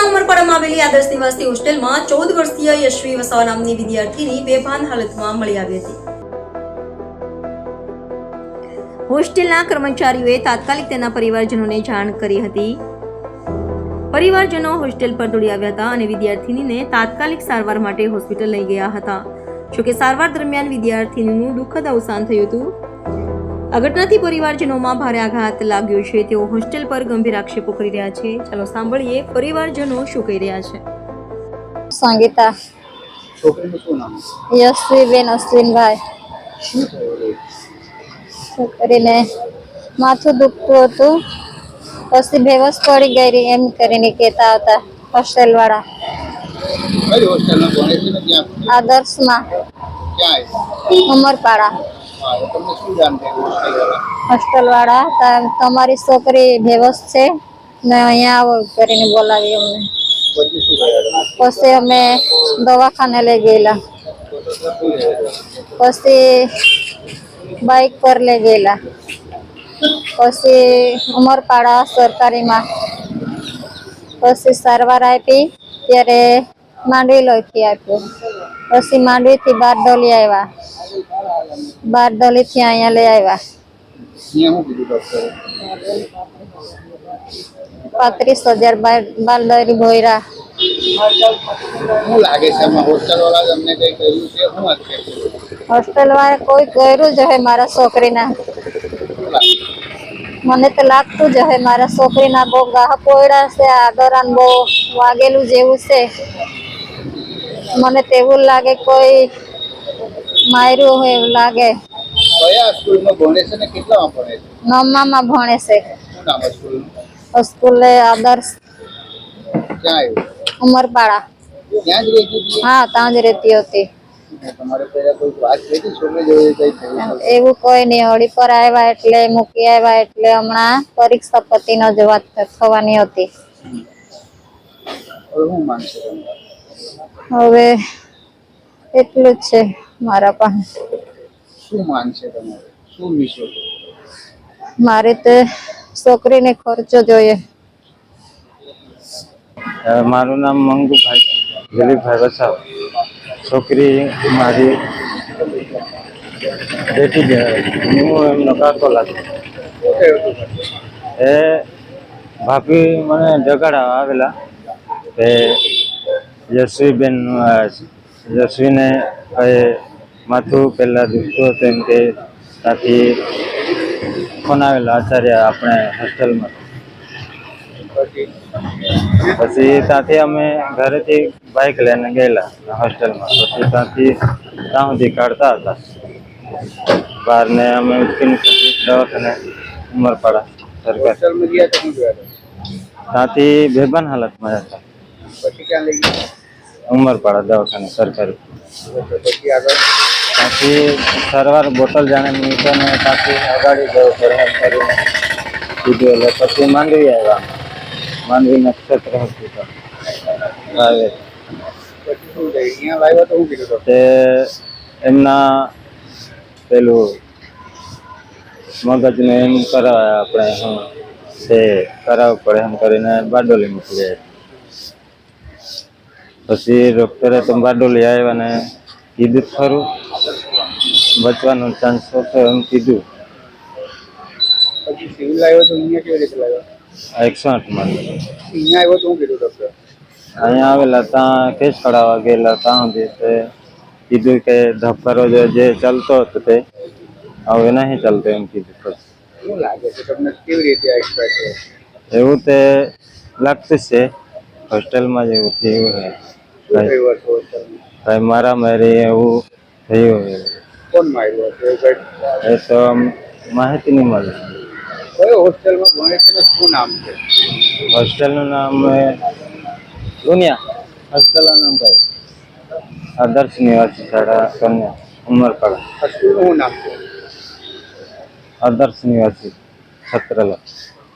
ઉમરપાડામાં આવેલી આદર્શ નિવાસી હોસ્ટેલમાં 14 વર્ષીય યશ્વી વસાવા નામની વિદ્યાર્થીની બેભાન હાલતમાં મળી આવી હતી। હોસ્ટેલના કર્મચારીઓએ તાત્કાલિક તેના પરિવારજનોને જાણ કરી હતી। પરિવારજનો હોસ્ટેલ પર દોડી આવ્યા હતા અને વિદ્યાર્થીનીને તાત્કાલિક સારવાર માટે હોસ્પિટલ લઈ ગયા હતા। જોકે સારવાર દરમિયાન વિદ્યાર્થીનીનું દુઃખદ અવસાન થયું હતું। આ ઘટનાથી પરિવારજનોમાં ભારે આઘાત લાગ્યો છે। તેઓ હોસ્ટેલ પર ગંભીર આક્ષેપો કરી રહ્યા છે। ચાલો સાંભળીએ પરિવારજનો શું કહી રહ્યા છે। સંગીતા છોકરીનું શું નામ? યશ્વીબેન અશ્વિનભાઈ। છોકરીને માથું દુખતું હતું, પછી બેવસ પડી ગઈ એમ કરીને કહેતા હતા હોસ્ટેલ વાળા। કઈ હોસ્ટેલમાં ભણે છે ને ત્યાં? આદર્શમાં ક્યાં ઉમરપાડા આવ્યું? તમને શું જાણ થઈ હોસ્ટેલવાળા? હોસ્ટેલ વાળા તમારી છોકરી બેવસ છે ને અહીંયા આવો કરીને બોલાવી અમને। પછી શું કર્યા? પછી અમે દવાખાને લઈ ગયેલા, પછી બાઇક પર લઈ ગયેલા, પછી ઉમરપાડા સરકારીમાં પછી સારવાર આપી ત્યારે માંડવી લોહીથી આપ્યું, પછી માંડવીથી બારડોલી આવ્યા, બારડોલીથી અહીંયા લઈ આવ્યા। અહીંયા શું કીધું ડોક્ટરે? 35,000 બારડોલી ભોયરા। શું લાગે છે આમાં હોસ્ટેલવાળા તમને કઈ કહ્યું છે? શું વાત છે? હોસ્ટેલ વાળા કોઈ કર્યું જ હે મારા છોકરીના। મને તો લાગતું જ હે મારા છોકરીના બહુ ગાહ પોયડા છે, આદરાન બહુ વાગેલું જેવું છે। મને તેવું લાગે કોઈ માર્યું હોય એવું લાગે। કયા સ્કૂલમાં ભણે છે ને કેટલામાં ભણે છે? 9માં ભણે છે। શું નામ છે સ્કૂલનું? સ્કૂલે આદર્શ ક્યાં આવ્યું? ઉમરપાડા। ત્યાં જ રહેતી હતી? હા, ત્યાં જ રહેતી હતી। તમારે પહેલા કોઈ વાત થઈ હતી છોકરી જોડે કઈ થયું? એવું કોઈ નહીં, હોળી પર આવ્યા એટલે મૂકી આવ્યા એટલે હમણાં પરીક્ષા પતિનો જ વાત થવાની હતી। હવે શું માનશે તમે? હવે એટલું જ છે મારા પાસે। શું માનશે તમારે? શું વિષય? મારે તો છોકરીને ખર્ચો જોઈએ। મારું નામ મંગુભાઈ દિલીપભાઈ વસાવા। છોકરી મારી બેટી જ હું એમનો કાકો લાગે। એ ભાભી મને જગાડવા આવેલા કે યશ્વીબેન યશ્વીને કઈ માથું પહેલાં દુખતું હતું એમ કે ત્યાંથી ફોન આવેલા આચાર્ય આપણે હોસ્ટેલમાં। પછી ત્યાંથી અમે ઘરેથી બાઇક લઈને ગયેલા હોસ્ટેલમાં। પછી ત્યાંથી ત્યાં સુધી કાઢતા હતા બહાર ને અમે ઉચકીને દવાખાને ઉમરપાડા સરકાર હોસ્ટેલમાં ગયા તો શું જોયા? ત્યાંથી બેભાન હાલતમાં હતા પછી ક્યાં લઈ ગયા? ઉમરપાડા દવાખાને સરકારી। પછી આગળ ત્યાંથી સારવાર બોટલ જાણે મૂકીને ત્યાંથી અગાડી જવું પડે એમ કરીને કીધું। એટલે પછી માંડવી આવ્યા, માંડવી નક્ષત્ર હોસ્પિટલ પ્રાઇવેટ। પછી શું થઈ? અહીંયા લાવ્યા તો શું કીધું? તે એમના પેલું મગજનું એમ કરાવે આપણે શું તે કરાવવું પડે એમ કરીને બારડોલી મૂકી જાય। પછી ડૉક્ટરે તો બારડોલી આવ્યા ને કીધું ખરું બચવાનો ચાન્સ ઓછો એમ કીધું। પછી સિવિલ આવ્યો તો અહીંયા કેવી રીતે લાવ્યો? 108માં અહીંયા આવ્યો તો શું કીધું ડોક્ટર? અહીંયા આવેલા ત્યાં કેસ કઢાવવા ગયેલા ત્યાં સુધી તે કીધું કે ધબકારો જે ચાલતો હતો તે હવે નહીં ચાલતો એમ કીધું। પછી શું લાગે છે તમને? કેવી રીતે આ એક્સપાયર થયો? એવું તે લાગતું છે હોસ્ટેલમાં જ એવું થયું હોય, શું થયું હતું હોસ્ટેલમાં? કઈ મારામારી એવું થયું હોય કોણ માર્યું હતું? એ તો માહિતી નહીં મળે। કયો હોસ્ટેલમાં ભણે છે ને શું નામ છે? હોસ્ટેલનું નામ દુનિયા હોસ્ટેલનું નામ કઈ આદર્શ નિવાસી શાળા કન્યા ઉમરપાડા। આ સ્કૂલનું શું નામ છે? આદર્શ નિવાસી છત્રલા।